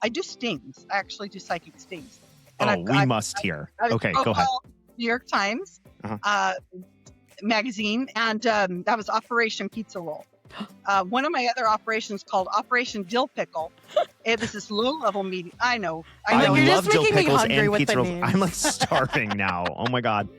I do stings. I actually do psychic stings. And we must hear. Okay, go ahead. New York Times magazine, and that was Operation Pizza Roll. One of my other operations called Operation Dill Pickle. It was this low-level meeting. I know. I You're love just dill making me pickles hungry and with pizza the rolls. names. I'm like starving now. Oh my god.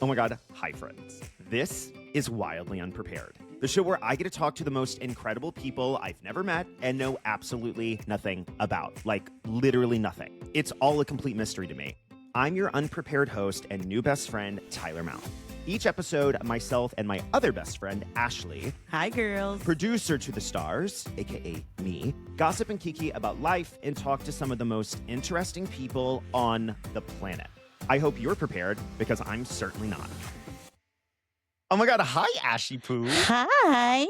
Oh my god. Hi, friends. This is Wildly Unprepared, the show where I get to talk to the most incredible people I've never met and know absolutely nothing about. Like, literally nothing. It's all a complete mystery to me. I'm your unprepared host and new best friend, Tyler Mount. Each episode, myself and my other best friend, Ashley, Hi, girls. producer to the stars, aka me, gossip and kiki about life and talk to some of the most interesting people on the planet. I hope you're prepared, because I'm certainly not. Oh my god, hi, Ashy Poo. Hi.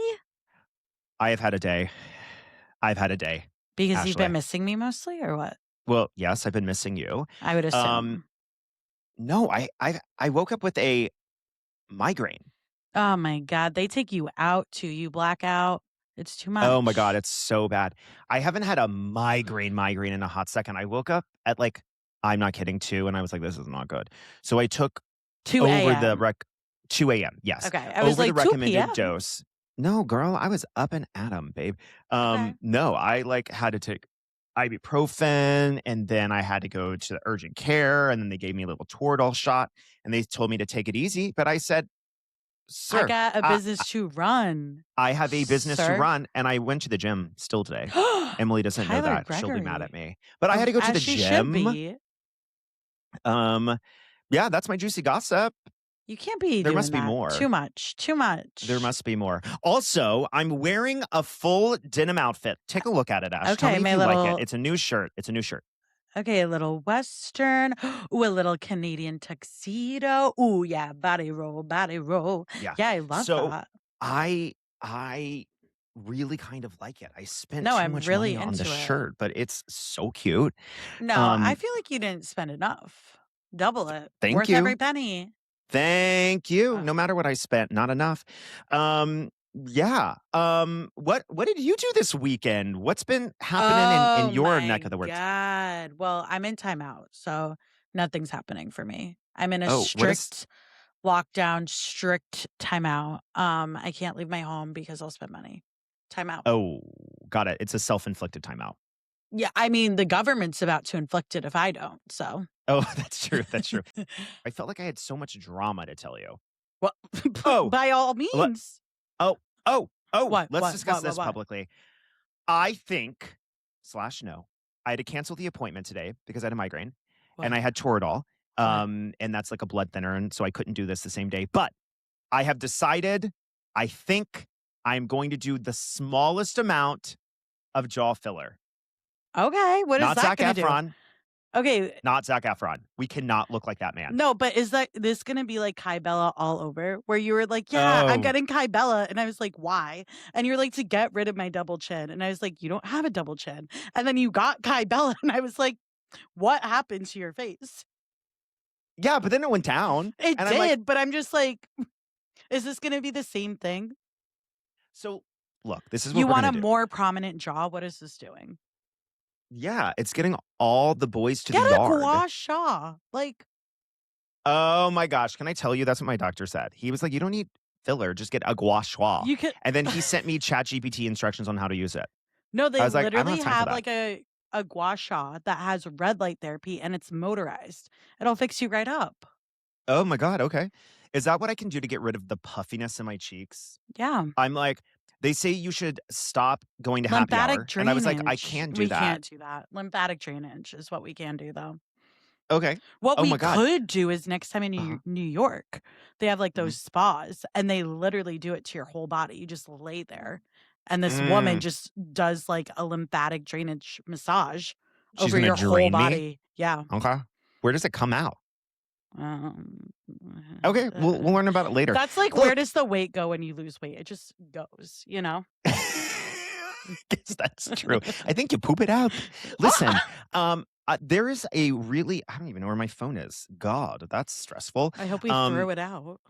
I have had a day. I've had a day. Because Ashley. you've been missing me mostly, or what? Well, yes, I've been missing you. I would assume. No, I woke up with a migraine. Oh my god, they take you out too. You black out. It's too much. Oh my god, it's so bad. I haven't had a migraine in a hot second. I woke up at like, I'm not kidding, 2, and I was like, this is not good. So I took 2 a.m. 2 a.m. Yes. Okay, I was over like the 2 recommended p.m. dose. No, girl, I was up and at 'em, babe. Okay. No, I like had to take ibuprofen, and then I had to go to the urgent care, and then they gave me a little Toradol shot, and they told me to take it easy. But I said, sir, I got a business to run. I have a business to Sir? run, and I went to the gym still today. Emily doesn't know Tyler that. She'll be mad Gregory. at me. But I had to go to As the she gym. should be. Yeah, that's my juicy gossip. You can't be There doing must be that. more. Too much. There must be more. Also, I'm wearing a full denim outfit. Take a look at it, Ash. Tell Okay, me if my you like little- it. It's a new shirt. Okay, a little Western. Ooh, a little Canadian tuxedo. Ooh, yeah, body roll. Yeah. Yeah, I love So that. I really kind of like it. I spent No, too I'm much really money on the into it. shirt, but it's so cute. No, I feel like you didn't spend enough. Double it. Thank Worth you. every penny. Thank you. Oh. No matter what I spent, not enough. Yeah. What did you do this weekend? What's been happening in your neck of the woods? God. Well, I'm in timeout, so nothing's happening for me. I'm in a Oh, what is- strict lockdown, strict timeout. I can't leave my home because I'll spend money. Timeout. Oh, got it. It's a self-inflicted timeout. Yeah, I mean, the government's about to inflict it if I don't, so. Oh, that's true. That's true. I felt like I had so much drama to tell you. Well, Oh, by all means. Let's What, discuss what, this what? publicly. I think / no, I had to cancel the appointment today because I had a migraine What? and I had Toradol. What? And that's like a blood thinner, and so I couldn't do this the same day. But I have decided, I think I'm going to do the smallest amount of jaw filler. Okay, what is Not that Zac going to do? Efron. Okay, Not Zac Efron. We cannot look like that man. no, but is this going to be like Kai Bella all over? Where you were like, yeah, I'm Oh. getting Kai Bella. And I was like, why? And you're like, to get rid of my double chin. And I was like, you don't have a double chin. And then you got Kai Bella. And I was like, what happened to your face? Yeah, but then it went down. It and did, I'm like, but I'm just like, is this going to be the same thing? so look, this is what You we're want a gonna do. more prominent jaw? What is this doing? Yeah, it's getting all the boys to Get the a yard. gua sha. Like, Oh my gosh, can I tell you? That's what my doctor said. He was like, you don't need filler, just get a gua sha. you could. And then he sent me ChatGPT instructions on how to use it. No, they I was like, I don't literally have time for have that. like a gua sha that has red light therapy and it's motorized. It'll fix you right up. Oh my God, okay. Is that what I can do to get rid of the puffiness in my cheeks? Yeah. I'm like, they say you should stop going to happy Lymphatic hour. drainage. And I was like, I can't do we that. We can't do that. Lymphatic drainage is what we can do, though. Okay. What Oh we my God. could do is next time in New York, they have like Mm-hmm. those spas and they literally do it to your whole body. You just lay there and this woman just does like a lymphatic drainage massage She's over gonna your whole drain me? body. Yeah. Okay. Where does it come out? Um, Okay, we'll learn about it later. That's like, where does the weight go when you lose weight? It just goes, you know? Guess that's true. I think you poop it out. Listen, there is a really, I don't even know where my phone is. God, that's stressful. I hope we threw it out.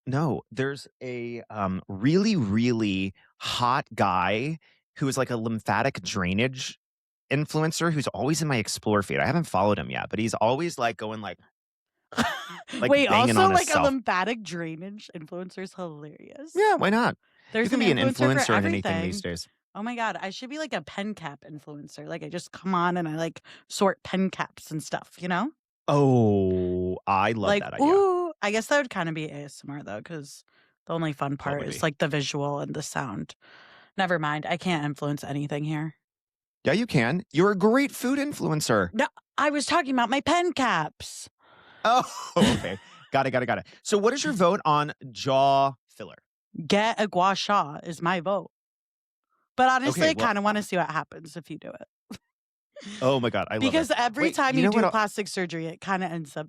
No, there's a really, really hot guy who is like a lymphatic drainage influencer who's always in my explore feed. I haven't followed him yet, but he's always like going like Wait, banging also on like a himself. lymphatic drainage influencer is hilarious. Yeah, why not? There's You can be an influencer for influencer in anything everything. these days. Oh my God, I should be like a pen cap influencer. Like I just come on and I like sort pen caps and stuff, you know? Oh, I love Like, that idea. ooh, I guess that would kind of be ASMR though, because the only fun part Totally is be. like the visual and the sound. Never mind, I can't influence anything here. Yeah, you can. You're a great food influencer. No, I was talking about my pen caps. Oh, okay. Got it. So what is your vote on jaw filler? Get a gua sha is my vote. But honestly, Okay, I well, kind of want to see what happens if you do it. oh my God, I love Because it. every Wait, time you you know do what? plastic surgery, it kind of ends up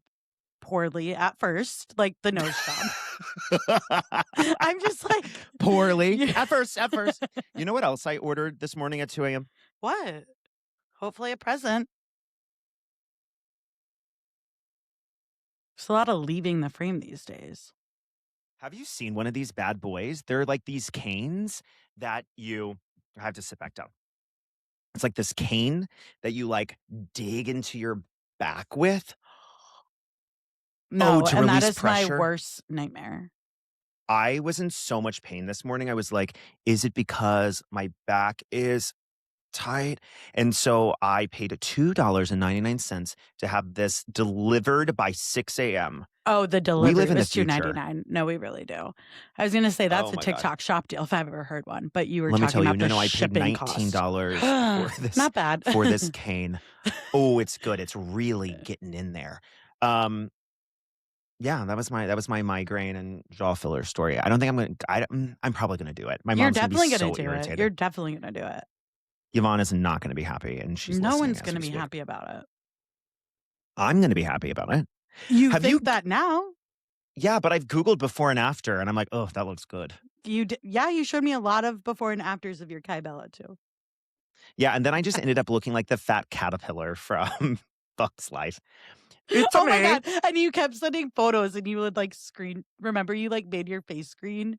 poorly at first, like the nose job. I'm just like, Poorly. Yeah. At first. You know what else I ordered this morning at 2 a.m.? What? Hopefully a present. There's a lot of leaving the frame these days. Have you seen one of these bad boys? They're like these canes that I have to sit back down. It's like this cane that you like dig into your back with. No, to and that release is my pressure? worst nightmare. I was in so much pain this morning. I was like, is it because my back is tight? And so I paid $2.99 to have this delivered by 6 a.m. Oh, the We delivery live in the was future. $2.99. No, we really do. I was gonna say that's Oh a my God. TikTok shop deal if I've ever heard one, but you were Let me talking tell you, about the no, I paid shipping cost. $19 for this Not bad. for this cane. Oh, it's good. It's really getting in there. Yeah, that was my migraine and jaw filler story. I don't think I'm probably gonna do it. My You're mom's gonna definitely be gonna so do it. irritated. You're definitely gonna do it. Yvonne is not gonna be happy, and she's No listening one's as gonna we be speak. happy about it. I'm gonna be happy about it. You Have think you? that now? Yeah, but I've Googled before and after, and I'm like, oh, that looks good. Yeah, you showed me a lot of before and afters of your Kai Bella too. Yeah, and then I just ended up looking like the fat caterpillar from Bugs Life. It's Oh my me. God. And you kept sending photos and you would like remember you like made your face screen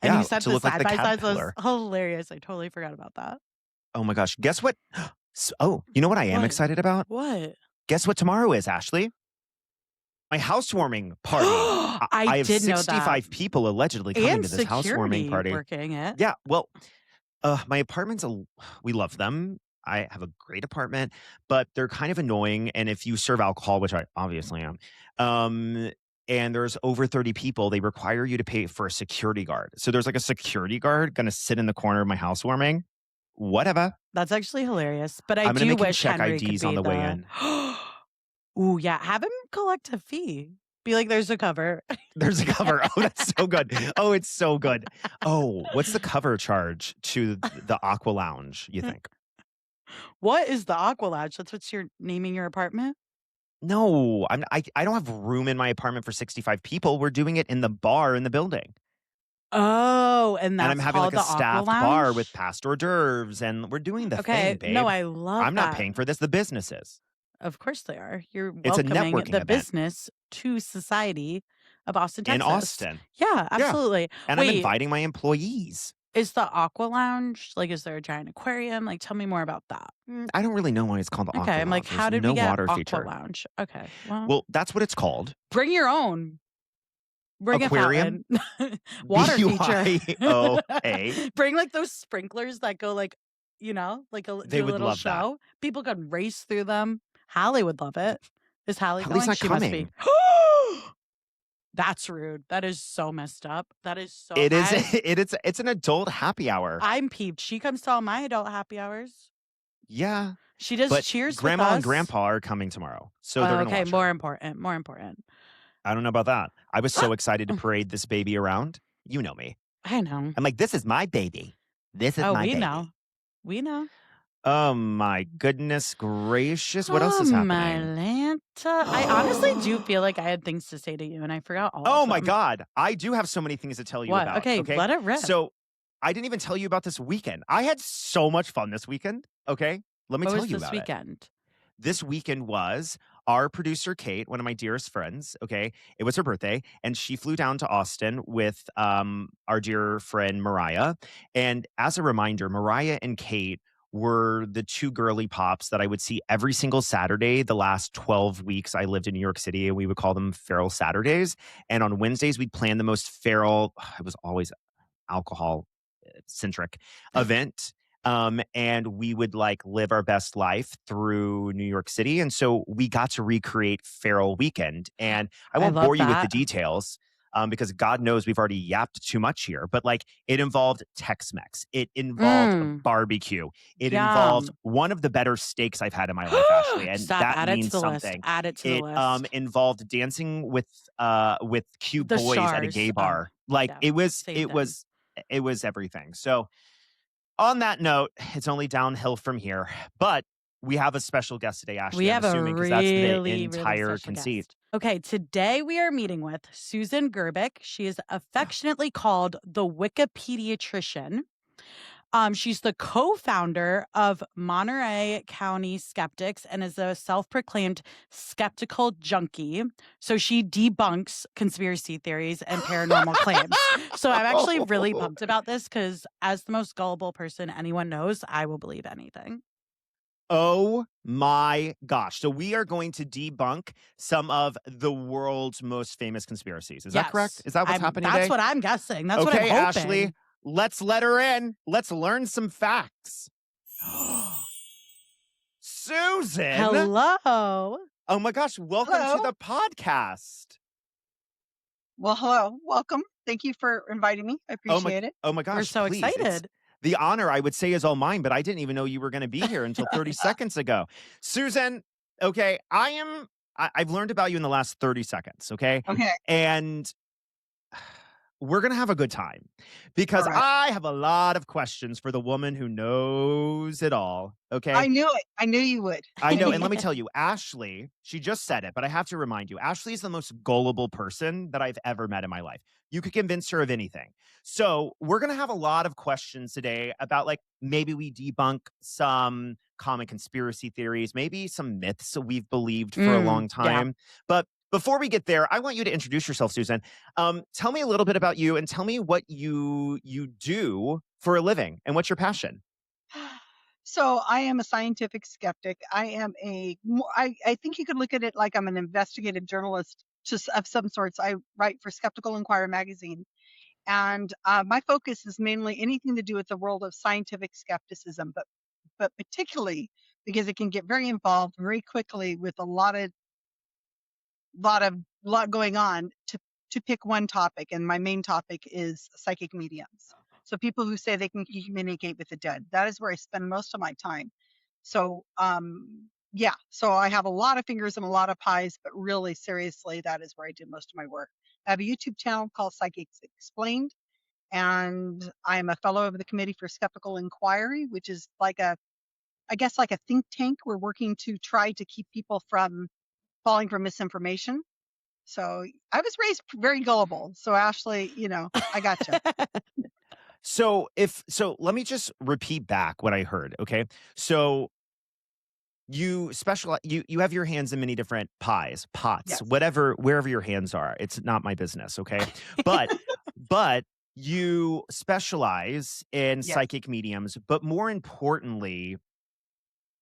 and Yeah, you sent to the look like side the by sides. That was caterpillar. hilarious. I totally forgot about that. Oh my gosh. Guess what? Oh, you know what I am What? excited about? What? Guess what tomorrow is, Ashley? My housewarming party. I have did know that. 65 people allegedly coming And to this housewarming security party. working it. Yeah, well, my apartments, we love them. I have a great apartment, but they're kind of annoying. And if you serve alcohol, which I obviously am, and there's over 30 people, they require you to pay for a security guard. So there's like a security guard going to sit in the corner of my housewarming. Whatever. That's actually hilarious. But I I'm gonna do make him wish check Henry IDs could be on the way in. Ooh, yeah. Have him collect a fee. Be like, there's a cover. There's a cover. Oh, that's so good. Oh, it's so good. Oh, what's the cover charge to the Aqua Lounge, you think? What is the Aqua Lounge? That's what you're naming your apartment? No, I don't have room in my apartment for 65 people. We're doing it in the bar in the building. Oh, and that's And I'm having like called a the staffed Aqua bar Lounge? with past hors d'oeuvres, and we're doing the Okay, thing, babe. no, I love I'm that. not paying for this. The business is. Of course they are. You're It's a welcoming networking the event. business to society of Austin, In Texas. Austin. Yeah, absolutely. And I'm Wait, inviting my employees. is the Aqua Lounge, like, is there a giant aquarium? Like, tell me more about that. I don't really know why it's called the Aqua Okay, I'm like, Lounge. how There's did no we get water Aqua feature. Lounge? Okay, Well, that's what it's called. bring your own. Bring Aquarium? a fountain. Water feature. BYOA. Bring like those sprinklers that go like, like They do a would little love that. show. People can race through them. Hallie would love it. Is Hallie Hallie's going? not She coming. must be. That's rude. That is so messed up. That is so. It is. It's an adult happy hour. I'm peeved. She comes to all my adult happy hours. Yeah, She does but cheers. Grandma with and us. Grandpa are coming tomorrow, so they're gonna Okay, watch her. more important. More important. I don't know about that. I was so excited to parade this baby around. You know me. I know. I'm like, this is my baby. This is my we baby. know. We know. Oh my goodness gracious! What else is Oh, happening? my Lanta. I honestly do feel like I had things to say to you, and I forgot all. Oh of my them. God! I do have so many things to tell you What? about. Okay, let it rip. So I didn't even tell you about this weekend. I had so much fun this weekend. Okay, let me What tell was you this about it. weekend? This weekend was our producer, Kate, one of my dearest friends, okay, it was her birthday, and she flew down to Austin with our dear friend Mariah. And as a reminder, Mariah and Kate were the two girly pops that I would see every single Saturday the last 12 weeks I lived in New York City, and we would call them Feral Saturdays. And on Wednesdays, we'd plan the most feral, it was always alcohol centric event. And we would like live our best life through New York City. And so we got to recreate Feral Weekend. And I won't love bore you with the that. details because God knows we've already yapped too much here. But like it involved Tex-Mex, it involved barbecue, it involved Yum. one of the better steaks I've had in my life, Ashley. And Stop, that add it to means the list. something. Add it to the It list. involved dancing with cute The boys at a stars. gay bar. Like yeah, it same thing. was everything. So on that note, it's only downhill from here. But we have a special guest today, Ashley. We I'm have a assuming because that's the really entire special conceit. guest. Okay, today we are meeting with Susan Gerbic. She is affectionately called the Wikipediatrician. She's the co-founder of Monterey County Skeptics and is a self-proclaimed skeptical junkie. So she debunks conspiracy theories and paranormal claims. So I'm actually really pumped about this because as the most gullible person anyone knows, I will believe anything. Oh my gosh. So we are going to debunk some of the world's most famous conspiracies. Is that correct? Is that what's happening That's today? what I'm guessing. That's what I'm Okay, hoping. Ashley, let's let her in. Let's learn some facts. Susan. Hello. Oh my gosh, welcome to Hello. the podcast. Well, hello. Welcome. Thank you for inviting me. I appreciate it. Oh my gosh, We're so please. excited. The honor, I would say, is all mine, but I didn't even know you were going to be here until 30 seconds ago. Susan, okay, I've learned about you in the last 30 seconds, okay? Okay. And we're going to have a good time because All right. I have a lot of questions for the woman who knows it all, okay? I knew it. I knew you would. I know. And let me tell you, Ashley, she just said it, but I have to remind you, Ashley is the most gullible person that I've ever met in my life. You could convince her of anything. So we're going to have a lot of questions today about like maybe we debunk some common conspiracy theories, maybe some myths that we've believed for a long time. But before we get there, I want you to introduce yourself, Susan. Tell me a little bit about you and tell me what you do for a living and what's your passion. So I am a scientific skeptic. I am I think you could look at it like I'm an investigative journalist of some sorts. I write for Skeptical Inquirer magazine. And my focus is mainly anything to do with the world of scientific skepticism, but particularly because it can get very involved very quickly with a lot going on to pick one topic. And my main topic is psychic mediums. So people who say they can communicate with the dead. That is where I spend most of my time. So yeah, so I have a lot of fingers and a lot of pies, but really seriously, that is where I do most of my work. I have a YouTube channel called Psychics Explained, and I'm a fellow of the Committee for Skeptical Inquiry, which is like I guess like a think tank. We're working to try to keep people from falling for misinformation. So I was raised very gullible. So Ashley, I gotcha. So let me just repeat back what I heard, okay? So you specialize you have your hands in many different pies, pots, Yes. wherever your hands are. It's not my business, okay? But you specialize in Yes. psychic mediums, but more importantly,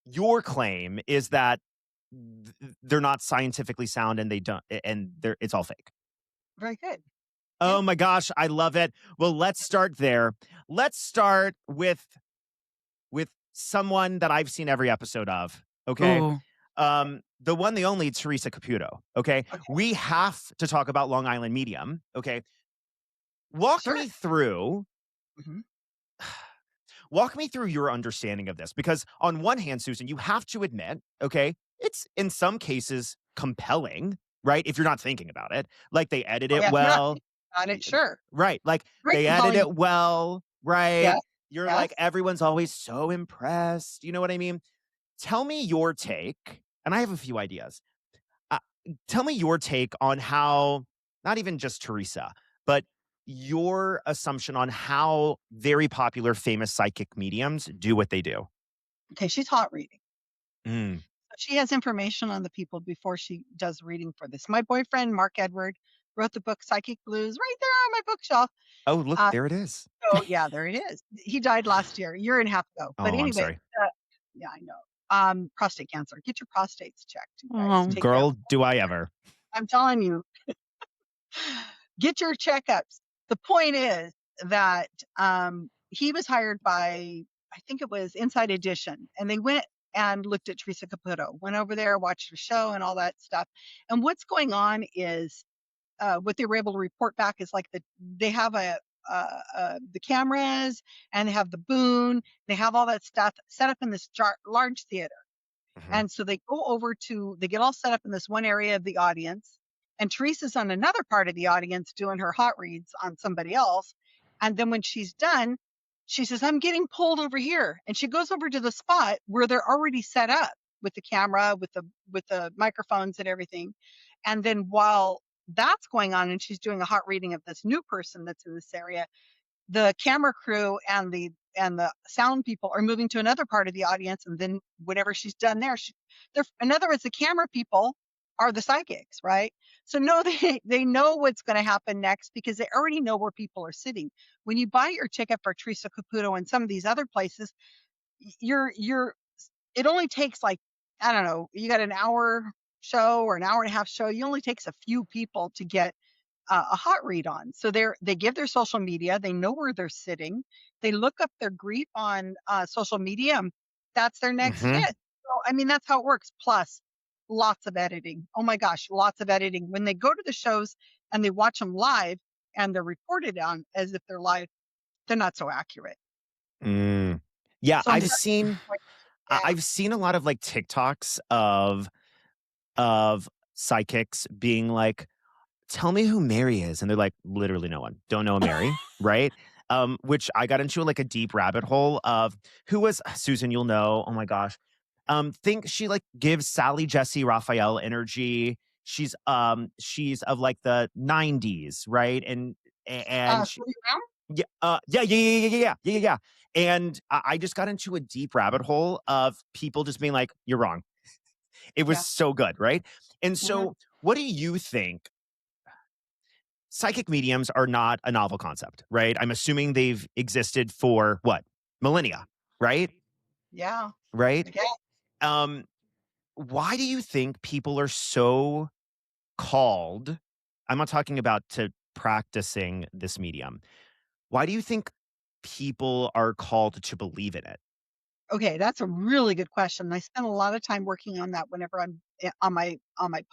your claim is that they're not scientifically sound and it's all fake. Very good. Oh my gosh, I love it. Well, let's start there. Let's start with someone that I've seen every episode of. Okay. Ooh. The one, the only Teresa Caputo. Okay. We have to talk about Long Island Medium. Okay. Walk Sure. me through. Mhm. Walk me through your understanding of this, because on one hand, Susan, you have to admit, okay, it's in some cases compelling, right? If you're not thinking about it, like they edit it well. On it, sure. Right. Like Very they edit compelling. it well, right? Yes, You're yes. like, everyone's always so impressed. You know what I mean? Tell me your take, and I have a few ideas. Tell me your take on how, not even just Teresa, but your assumption on how very popular famous psychic mediums do what they do. Okay, she's hot reading. Mm. So She has information on the people before she does reading for this. My boyfriend, Mark Edward, wrote the book Psychic Blues right there on my bookshelf. Oh, look, Uh, there it is. so yeah, there it is. He died last year, a year and a half ago. But Oh, I'm anyway, sorry. yeah, I know. Prostate cancer. Get your prostates checked, you guys. Oh. Take care of Girl, do I ever. I'm telling you, get your checkups. The point is that he was hired by, I think it was Inside Edition, and they went and looked at Teresa Caputo, went over there, watched her show and all that stuff. And what's going on is what they were able to report back is like they have the cameras and they have the boom, they have all that stuff set up in this large theater. Mhm. And so they go over they get all set up in this one area of the audience. And Teresa's on another part of the audience doing her hot reads on somebody else. And then when she's done, she says, I'm getting pulled over here. And she goes over to the spot where they're already set up with the camera, with the microphones and everything. And then while that's going on and she's doing a hot reading of this new person that's in this area, the camera crew and the sound people are moving to another part of the audience, and then whatever she's done there, they're, in other words, the camera people are the psychics, right? So no, they know what's going to happen next because they already know where people are sitting. When you buy your ticket for Teresa Caputo and some of these other places, you're it only takes like, I don't know, you got an hour show or an hour and a half show. You only takes a few people to get a hot read on. So they give their social media. They know where they're sitting. They look up their grief on social media. And that's their next Mhm. hit. So, I mean, that's how it works. Plus, lots of editing. Oh my gosh, lots of editing. When they go to the shows and they watch them live and they're reported on as if they're live, they're not so accurate. Mm. Yeah, So I'm very yeah. I've seen a lot of like TikToks of psychics being like, tell me who Mary is. And they're like, literally no one. Don't know a Mary, right? Which I got into like a deep rabbit hole of who was Susan, you'll know. Oh my gosh. Think she like gives Sally Jesse Raphael energy. She's of like the 90s, right? And she, Shirley Brown? yeah. And I just got into a deep rabbit hole of people just being like, you're wrong. It was Yeah. so good, right? And Mhm. so, what do you think? Psychic mediums are not a novel concept, right? I'm assuming they've existed for what? Millennia, right? Yeah. Right? Okay. Um, why do you think people are so called? I'm not talking about to practicing this medium. Why do you think people are called to believe in it? Okay, that's a really good question. I spend a lot of time working on that whenever I'm on my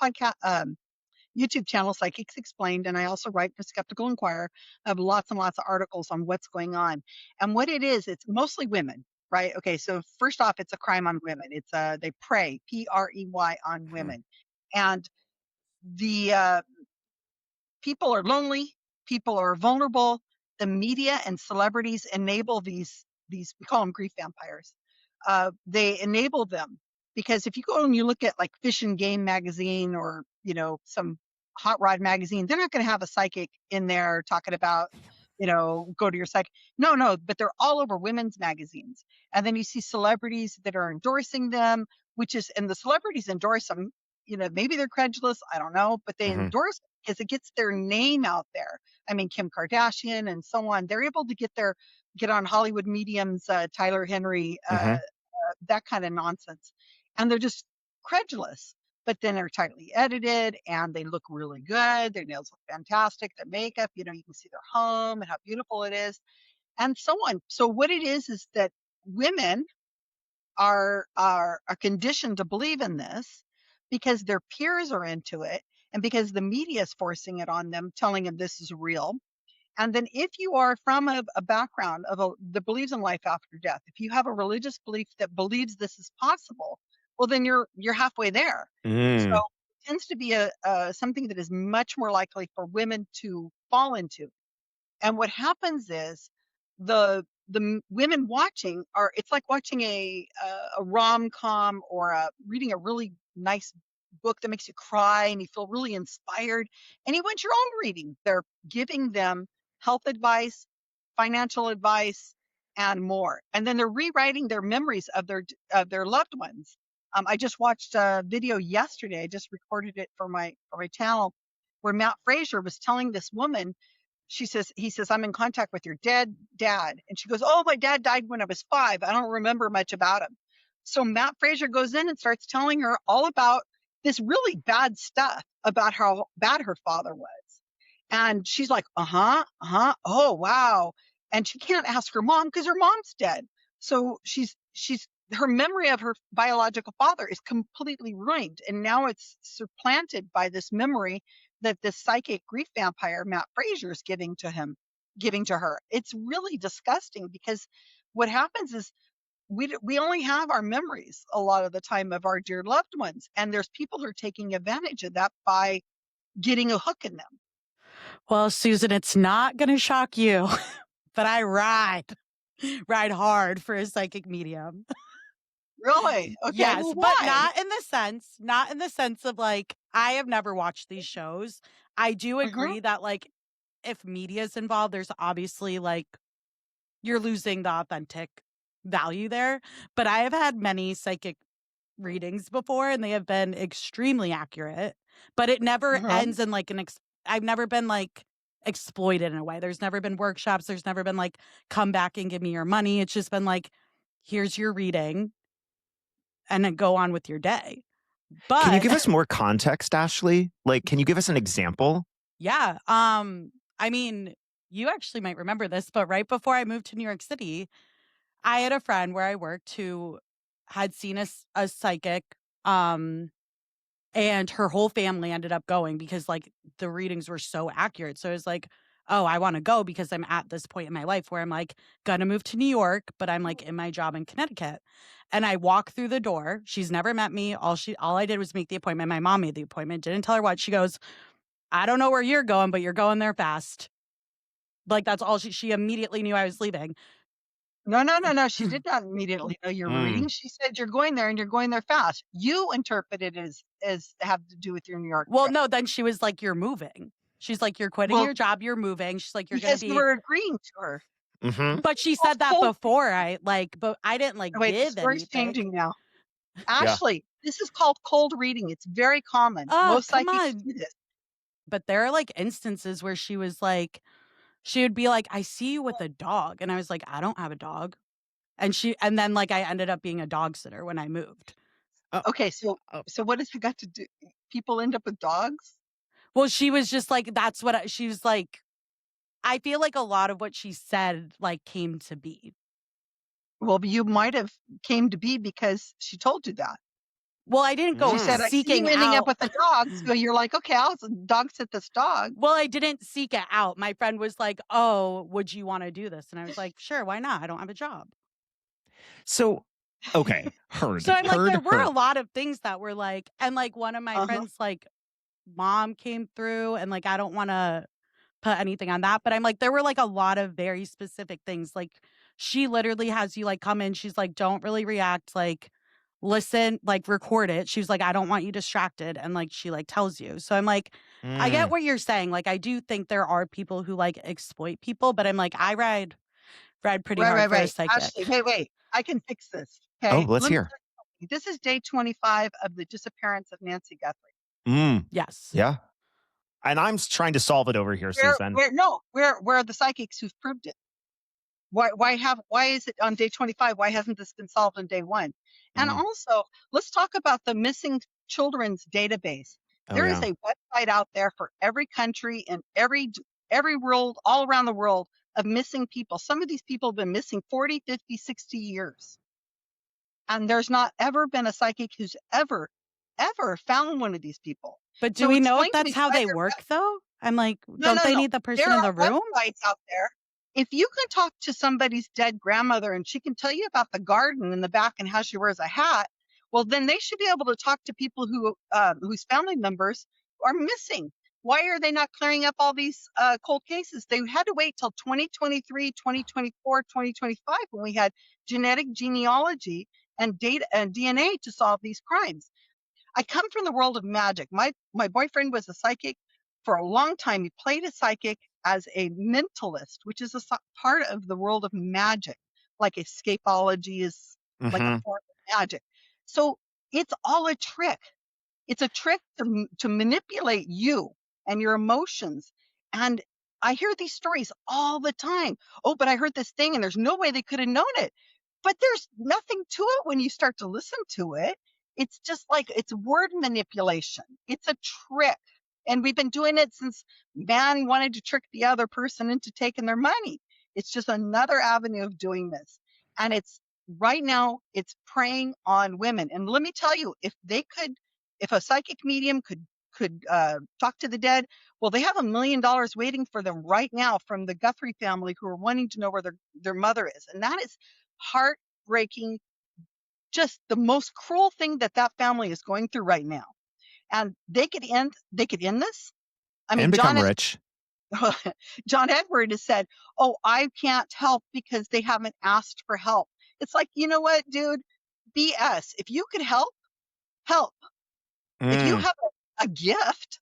podcast YouTube channel, Psychics Explained, and I also write for Skeptical Inquirer. I have lots and lots of articles on what's going on. And what it is, it's mostly women, right? Okay, so first off, it's a crime on women. It's they prey, Prey, on Mhm. women. And the people are lonely, people are vulnerable. The media and celebrities enable these we call them grief vampires. They enable them because if you go and you look at like Fish and Game magazine or some hot rod magazine, they're not going to have a psychic in there talking about go to your psychic. No, but they're all over women's magazines, and then you see celebrities that are endorsing them, and the celebrities endorse them. Maybe they're credulous, I don't know, but they Mhm. endorse it because it gets their name out there. I mean, Kim Kardashian and so on, they're able to get on Hollywood mediums, Tyler Henry, Mhm. that kind of nonsense. And they're just credulous, but then they're tightly edited and they look really good. Their nails look fantastic. Their makeup, you can see their home and how beautiful it is and so on. So what it is that women are conditioned to believe in this because their peers are into it and because the media is forcing it on them, telling them this is real. And then if you are from a background that believes in life after death, if you have a religious belief that believes this is possible, well, then you're halfway there. So Mm. it tends to be a something that is much more likely for women to fall into. And what happens is women watching it's like watching a rom-com or reading a really nice book that makes you cry and you feel really inspired and you want your own reading. They're giving them health advice, financial advice, and more. And then they're rewriting their memories of their loved ones. I just watched a video yesterday. I just recorded it for my channel, where Matt Fraser was telling this woman. He says, I'm in contact with your dead dad. And she goes, oh, my dad died when I was 5. I don't remember much about him. So Matt Fraser goes in and starts telling her all about this really bad stuff about how bad her father was. And she's like, oh, wow. And she can't ask her mom because her mom's dead. So her memory of her biological father is completely ruined. And now it's supplanted by this memory that this psychic grief vampire, Matt Fraser, is giving to her. It's really disgusting, because what happens is we only have our memories a lot of the time of our dear loved ones. And there's people who are taking advantage of that by getting a hook in them. Well, Susan, it's not going to shock you, but I ride hard for a psychic medium. Really? Okay. Yes, well, but why? not in the sense of like, I have never watched these shows. I do agree that like, if media is involved, there's obviously like, you're losing the authentic value there. But I have had many psychic readings before, and they have been extremely accurate, but it never ends in like I've never been like exploited in a way. There's never been workshops. There's never been like, come back and give me your money. It's just been like, here's your reading and then go on with your day. But can you give us more context, Ashley? Like, can you give us an example? Yeah. I mean, you actually might remember this, but right before I moved to New York City, I had a friend where I worked who had seen a psychic, and her whole family ended up going because like the readings were so accurate. So it was like, oh, I want to go because I'm at this point in my life where I'm like gonna move to New York, but I'm like in my job in Connecticut. And I walk through the door. She's never met me. All I did was make the appointment. My mom made the appointment. Didn't tell her what. She goes, I don't know where you're going, but you're going there fast. Like that's all she immediately knew I was leaving. No. She did not immediately know you were reading. She said you're going there and you're going there fast. You interpreted it as have to do with your New York Well, trip. no, then she was like, you're moving. She's like, you're quitting your job, you're moving. She's like, you're going to be. You were agreeing to her. But she said that before but I didn't like wait, give the story's anything. changing now. Ashley, this is called cold reading. It's very common. Most psychics do this. But there are like instances where she was like, she would be like, I see you with a dog. And I was like, I don't have a dog. And then like I ended up being a dog sitter when I moved. Okay, so what has it got to do? People end up with dogs? Well, she was just like, that's what she was like. I feel like a lot of what she said like came to be. Well, you might have came to be because she told you that. Well, I didn't go seeking I see you ending up with a dog. So you're like, okay, I'll dog sit this dog. Well, I didn't seek it out. My friend was like, oh, would you want to do this? And I was like, sure, why not? I don't have a job. So, okay, heard. So I'm like, there were a lot of things that were like, and like one of my friends, like mom came through, and like, I don't want to put anything on that, but I'm like, there were like a lot of very specific things. Like she literally has you like come in. She's like, don't really react. Like, listen, like record it. She was like, I don't want you distracted. And like, she like tells you. So I'm like, I get what you're saying. Like, I do think there are people who like exploit people, but I'm like, I ride pretty hard for a psychic. Actually, wait. I can fix this. Okay. Oh, let's hear. This is day 25 of the disappearance of Nancy Guthrie. Yes. Yeah. And I'm trying to solve it over here, Susan. Where are the psychics who've proved it? Why is it on day 25? Why hasn't this been solved on day 1? And also, let's talk about the missing children's database. There is a website out there for every country and every world, all around the world, of missing people. Some of these people have been missing 40, 50, 60 years. And there's not ever been a psychic who's ever found one of these people. But do we know if that's how they work, though? I'm like, don't they need the person in the room? Websites out there. If you can talk to somebody's dead grandmother and she can tell you about the garden in the back and how she wears a hat, well, then they should be able to talk to people whose family members are missing. Why are they not clearing up all these cold cases? They had to wait till 2023, 2024, 2025 when we had genetic genealogy and data and DNA to solve these crimes. I come from the world of magic. My boyfriend was a psychic for a long time. He played a psychic as a mentalist, which is a part of the world of magic, like escapology is like a form of magic. So It's all a trick. It's a trick to manipulate you and your emotions. And I hear these stories all the time. Oh, but I heard this thing and there's no way they could have known it. But there's nothing to it when you start to listen to it. It's just like it's word manipulation. It's a trick. And we've been doing it since man wanted to trick the other person into taking their money. It's just another avenue of doing this. And it's right now, it's preying on women. And let me tell you, if a psychic medium could talk to the dead, well, they have $1 million waiting for them right now from the Guthrie family who are wanting to know where their mother is. And that is heartbreaking, just the most cruel thing that family is going through right now. And they could end this. I mean, And become rich. John Edward has said, oh, I can't help because they haven't asked for help. It's like, you know what, dude? BS. If you could help. If you have a gift,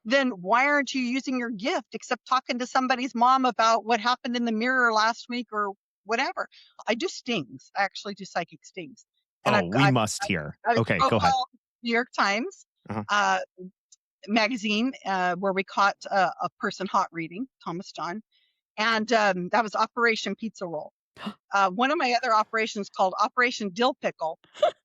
then why aren't you using your gift except talking to somebody's mom about what happened in the mirror last week or whatever? I do stings. I actually do psychic stings. And we must hear. Okay, go ahead. New York Times magazine where we caught a person hot reading, Thomas John. And that was Operation Pizza Roll. One of my other operations called Operation Dill Pickle.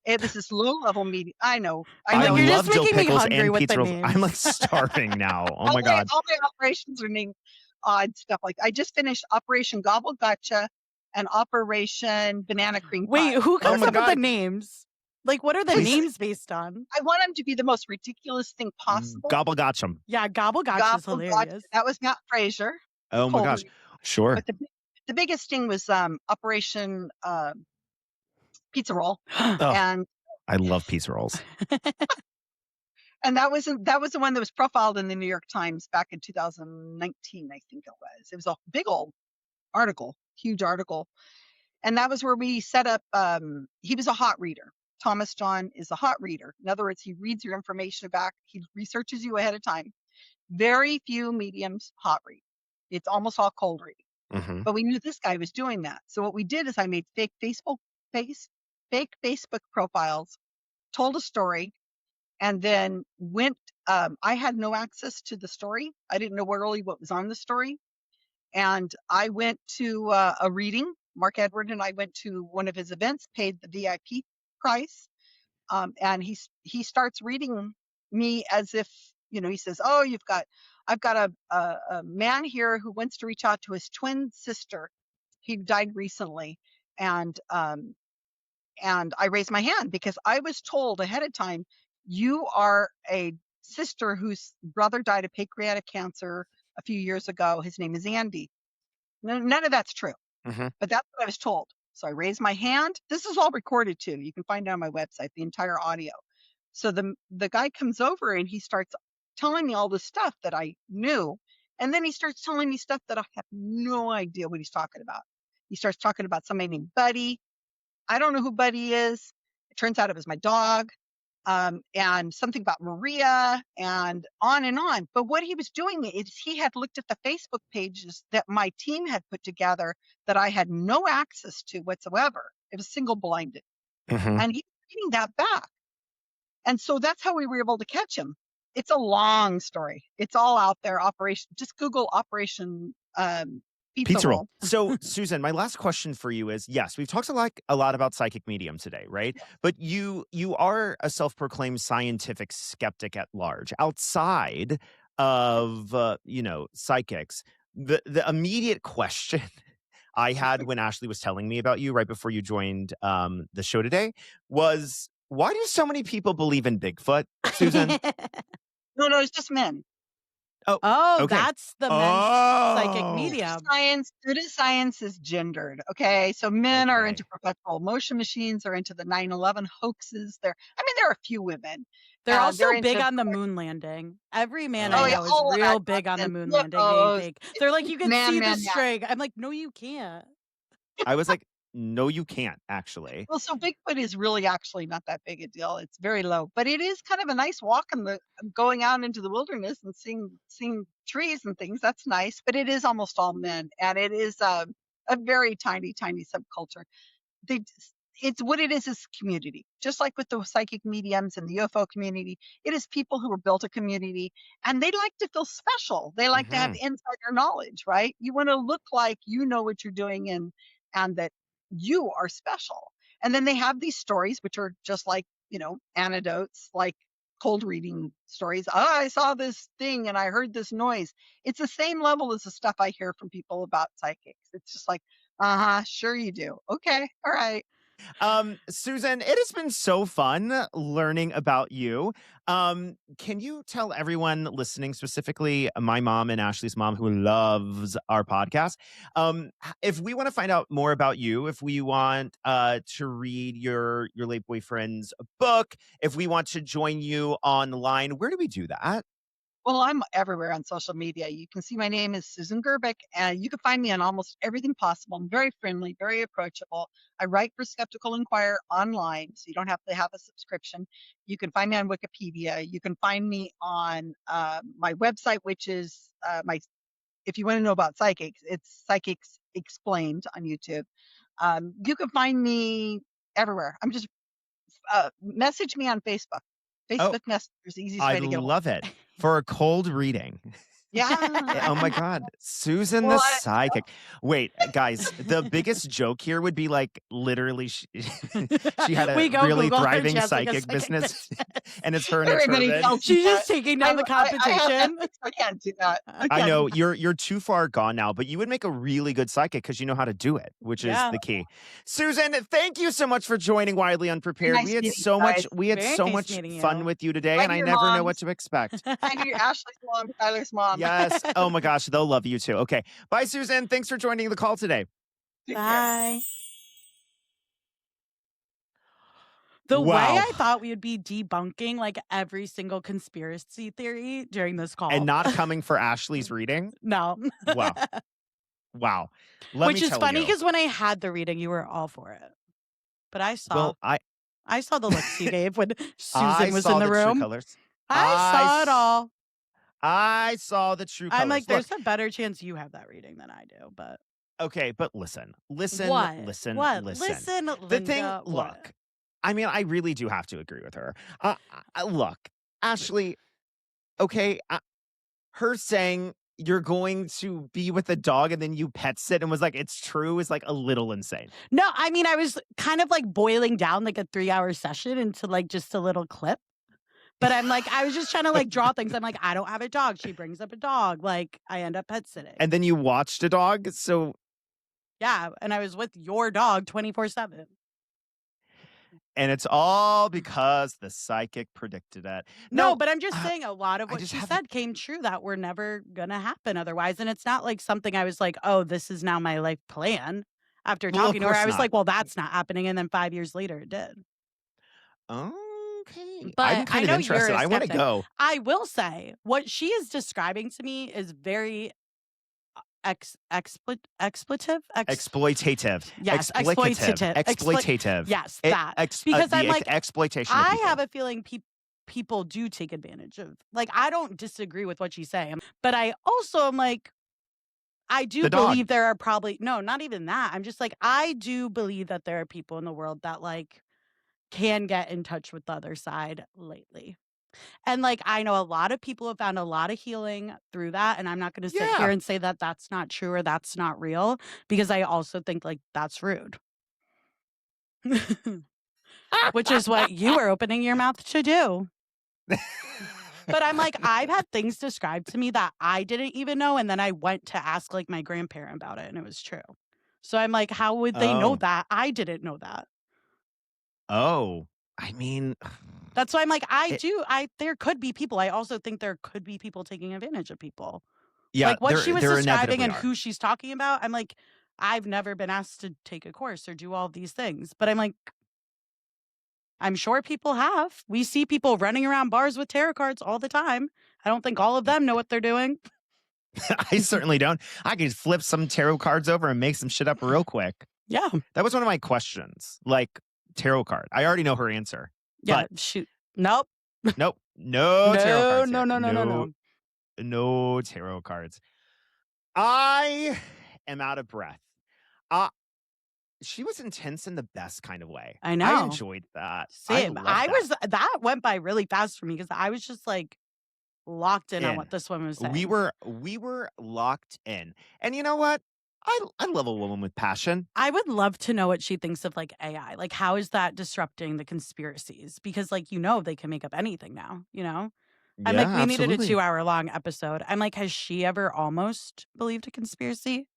It was this low-level media. I know. I You're love just dill making me pickles hungry and with pizza the rolls. names. I'm like starving now. Oh my God. All my operations are named odd stuff. Like I just finished Operation Gobble Gotcha and Operation Banana Cream Pie. Wait, who comes my up with God. the names? Like, what are the Please. names based on? I want them to be the most ridiculous thing possible. Gobble gotcham. Yeah, Gobble Gotcha is Gobble hilarious. Gotcha. That was Matt Fraser. Oh my gosh. Sure. But the biggest thing was Operation Pizza Roll. And I love pizza rolls. And that was the one that was profiled in the New York Times back in 2019, I think it was. It was a big old article, huge article. And that was where we set up, he was a hot reader. Thomas John is a hot reader. In other words, he reads your information back. He researches you ahead of time. Very few mediums hot read. It's almost all cold reading. Mm-hmm. But we knew this guy was doing that. So what we did is I made fake Facebook profiles, told a story, and then went. I had no access to the story. I didn't know really what was on the story. And I went to a reading. Mark Edward and I went to one of his events, paid the VIP price. And he starts reading me as if, he says, oh, I've got a man here who wants to reach out to his twin sister. He died recently. And I raised my hand because I was told ahead of time, you are a sister whose brother died of pancreatic cancer a few years ago. His name is Andy. None of that's true, but that's what I was told. So I raised my hand. This is all recorded too. You can find it on my website, the entire audio. So the guy comes over and he starts telling me all this stuff that I knew. And then he starts telling me stuff that I have no idea what he's talking about. He starts talking about somebody named Buddy. I don't know who Buddy is. It turns out it was my dog. And something about Maria and on and on. But what he was doing is he had looked at the Facebook pages that my team had put together that I had no access to whatsoever. It was single blinded. And he was reading that back. And so that's how we were able to catch him. It's a long story. It's all out there. Just Google Operation Pizza Roll. So, Susan, my last question for you is: yes, we've talked a lot about psychic medium today, right? Yeah. But you are a self-proclaimed scientific skeptic at large. Outside of psychics, the immediate question I had when Ashley was telling me about you right before you joined the show today was, why do so many people believe in Bigfoot, Susan? No, it's just men. Oh, okay. That's the men's psychic medium. Science is gendered. Okay, so men are into perpetual motion machines. They're into the 9/11 hoaxes. There are a few women. They're also big on the moon landing. Every man I know is real big on the moon landing being fake. They're like, you can see the string. I'm like, no, you can't. I was like, no, you can't, actually. Well, so Bigfoot is really actually not that big a deal. It's very low, but it is kind of a nice walk going out into the wilderness and seeing trees and things. That's nice, but it is almost all men, and it is a very tiny subculture. it's what it is community. Just like with the psychic mediums and the UFO community, it is people who have built a community and they like to feel special. They like to have insider knowledge, right? You want to look like you know what you're doing and that you are special. And then they have these stories, which are just like, anecdotes, like cold reading stories. Oh, I saw this thing and I heard this noise. It's the same level as the stuff I hear from people about psychics. It's just like, sure you do. Okay, all right. Susan, it has been so fun learning about you. Can you tell everyone listening, specifically my mom and Ashley's mom, who loves our podcast, if we want to find out more about you, if we want to read your late boyfriend's book, if we want to join you online, where do we do that? Well, I'm everywhere on social media. You can see my name is Susan Gerbic, and you can find me on almost everything possible. I'm very friendly, very approachable. I write for Skeptical Inquirer online, so you don't have to have a subscription. You can find me on Wikipedia. You can find me on my website, which is if you want to know about psychics, it's Psychics Explained on YouTube. You can find me everywhere. I'm just message me on Facebook. Facebook Messenger is the easiest I way to get a hold. love it. For a cold reading. Yeah. Oh my God. Susan Well, the psychic. Wait, guys, the biggest joke here would be like literally she had a really Google her, thriving she has, like, a psychic psychic business and it's her in a everybody turban. tells me She's just that. taking down the I have competition. ethics, I can't do that. I can't know do you're too far gone now, but you would make a really good psychic because you know how to do it, which is Yeah. the key. Susan, thank you so much for joining Wildly Unprepared. Nice we had meeting so you much guys. we had Very so nice much meeting fun you. with you today, Hi and to I your never know what moms. to expect. Hi to your Ashley's mom, Tyler's mom. Yes. Oh my gosh, they'll love you too. Okay. Bye, Susan. Thanks for joining the call today. Take care. Bye. The way Wow. I thought we would be debunking like every single conspiracy theory during this call. And not coming for Ashley's reading? No. Wow. Wow. Let Which me is tell funny you. because when I had the reading, you were all for it. But I saw Well, I saw the looks you gave when I Susan was saw in the true room. colors. I saw it all. I saw the true colors. I'm like, Look, there's a better chance you have that reading than I do, but okay, but listen, what? listen. Listen, The Linda, thing, what? look, I mean, I really do have to agree with her. Look, Ashley, okay, her saying you're going to be with a dog and then you pet sit and was like, it's true, is like a little insane. No, I mean, I was kind of like boiling down like a 3-hour session into like just a little clip. But I'm like, I was just trying to like draw things. I'm like, I don't have a dog. She brings up a dog. Like, I end up pet sitting. And then you watched a dog, so. Yeah, and I was with your dog 24/7. And it's all because the psychic predicted it. No, but I'm just saying a lot of I what just she haven't- said came true that were never going to happen otherwise. And it's not like something I was like, oh, this is now my life plan. After Well, of talking to her, course I was not. like, well, that's not happening. And then 5 years later, it did. Okay. But I'm I kind of know interested. you're a I want to skeptic. go. I will say what she is describing to me is very exploitative. Exploitative. Yes, Explicative. Exploitative. Yes, that. Because I'm like, exploitation. Of I people. have a feeling people do take advantage of. Like, I don't disagree with what she's saying, but I also am like, I do believe there are probably not even that. I'm just like, I do believe that there are people in the world that like can get in touch with the other side lately. And like, I know a lot of people have found a lot of healing through that. And I'm not going to sit here and say that that's not true or that's not real, because I also think like that's rude. Which is what you were opening your mouth to do. But I'm like, I've had things described to me that I didn't even know. And then I went to ask like my grandparent about it and it was true. So I'm like, how would they know that? I didn't know that. Oh, I mean, that's why I'm like, there could be people. I also think there could be people taking advantage of people. Yeah. Like what she was describing and are. who she's talking about. I'm like, I've never been asked to take a course or do all these things, but I'm like, I'm sure people have. We see people running around bars with tarot cards all the time. I don't think all of them know what they're doing. I certainly don't. I could flip some tarot cards over and make some shit up real quick. Yeah. That was one of my questions. Like, tarot card. I already know her answer. Yeah. Shoot. Nope. Nope. No tarot cards. No. No tarot cards. I am out of breath. she was intense in the best kind of way. I know. I enjoyed that. Same. I loved that. That went by really fast for me because I was just like locked in on what this woman was saying. We were locked in. And you know what? I love a woman with passion. I would love to know what she thinks of like AI. Like, how is that disrupting the conspiracies? Because like, they can make up anything now, And Yeah, like, we needed a absolutely. 2-hour-long episode. I'm like, has she ever almost believed a conspiracy?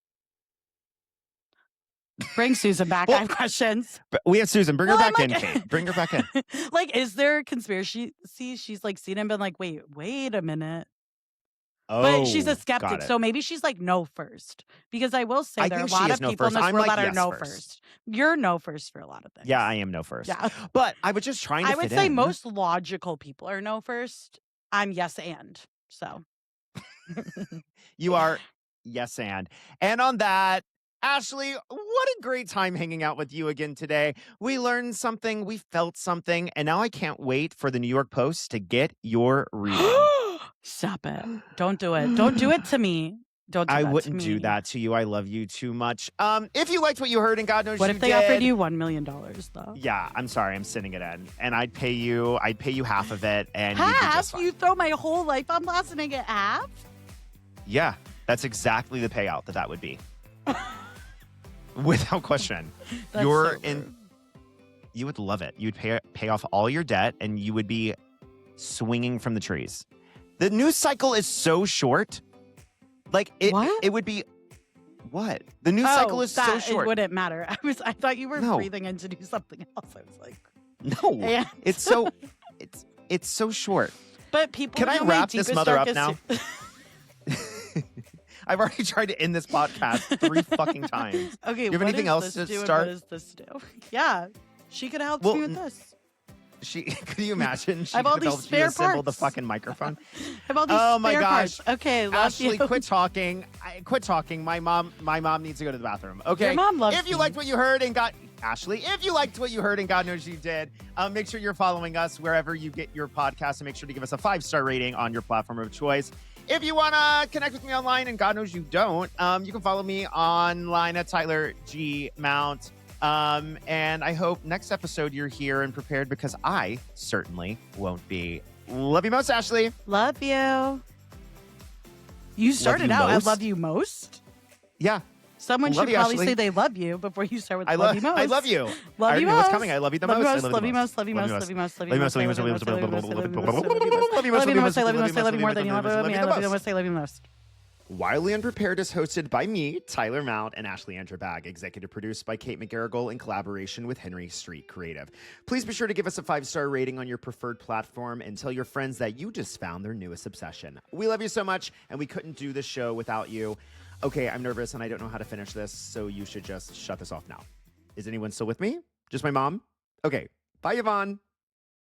Bring Susan back. Well, I have questions. But we have Susan. Bring her Well, I'm back in, like- Kate. Bring her back in. Like, is there a conspiracy? She's like seen it and been like, wait a minute. Oh, But she's a got skeptic, it. so maybe she's like no first. Because I will say I there are a think she lot is of no people in first. this I'm world like that are yes no first. first. You're no first for a lot of things. Yeah, I am no first. Yeah. But I was just trying to I would fit say in. most logical people are no first. I'm yes and. So You are yes and. And on that, Ashley, what a great time hanging out with you again today. We learned something, we felt something, and now I can't wait for the New York Post to get your reading. Stop it. Don't do it. Don't do it to me. Don't do I that wouldn't to do me. that to you. I love you too much. If you liked what you heard, and God knows What you if they did, offered you $1 million though? Yeah, I'm sorry, I'm sending it in, and I'd pay you half of it, and you'd be just Half? fine. You throw my whole life on blast and I get half? Yeah, that's exactly the payout that would be, without question. That's You're so in. rude. You would love it. You'd pay off all your debt, and you would be swinging from the trees. The news cycle is so short. Like it, What? it would be. What? The news cycle is so that short. It wouldn't matter. I thought you were No. breathing in to do something else. I was like, No, and- it's so it's so short. But people. Can I know my wrap this deepest, mother up darkest- I've already tried to end this podcast 3 fucking times. Okay, You have what anything does else this to do and start? What does this do? Yeah, she could help Well, me with this. Could you imagine? She I have all could these help you spare assemble the parts. fucking microphone. I have all these Oh my spare gosh. parts. Okay, love Ashley, you. quit talking. Quit talking. My mom needs to go to the bathroom. Okay. Your mom loves If you me. liked what you heard and got Ashley, if you liked what you heard and God knows you did, make sure you're following us wherever you get your podcast, and make sure to give us a 5-star rating on your platform of choice. If you want to connect with me online, and God knows you don't, you can follow me online at Tyler G Mount. And I hope next episode you're here and prepared, because I certainly won't be. Love you most, Ashley. Love you. You started you out. most? I love you most. Yeah, Someone Love should you, probably Ashley. say they love you before you start with I love you most. I love you. Love I already you know what's most. coming. I love you the Love you most. most. Love you most. Love you most. Love you most. Love you most. Love you most. Love you most. Love you most. Love you most. Love you most. Love you most. Love you most. I love you more than you love me. I love you the most. I love you the most. Wildly Unprepared is hosted by me, Tyler Mount, and Ashley Enterbag, executive produced by Kate McGarrigle in collaboration with Henry Street Creative. Please be sure to give us a 5-star rating on your preferred platform and tell your friends that you just found their newest obsession. We love you so much, and we couldn't do this show without you. Okay, I'm nervous and I don't know how to finish this, so you should just shut this off now. Is anyone still with me? Just my mom? Okay, bye, Yvonne.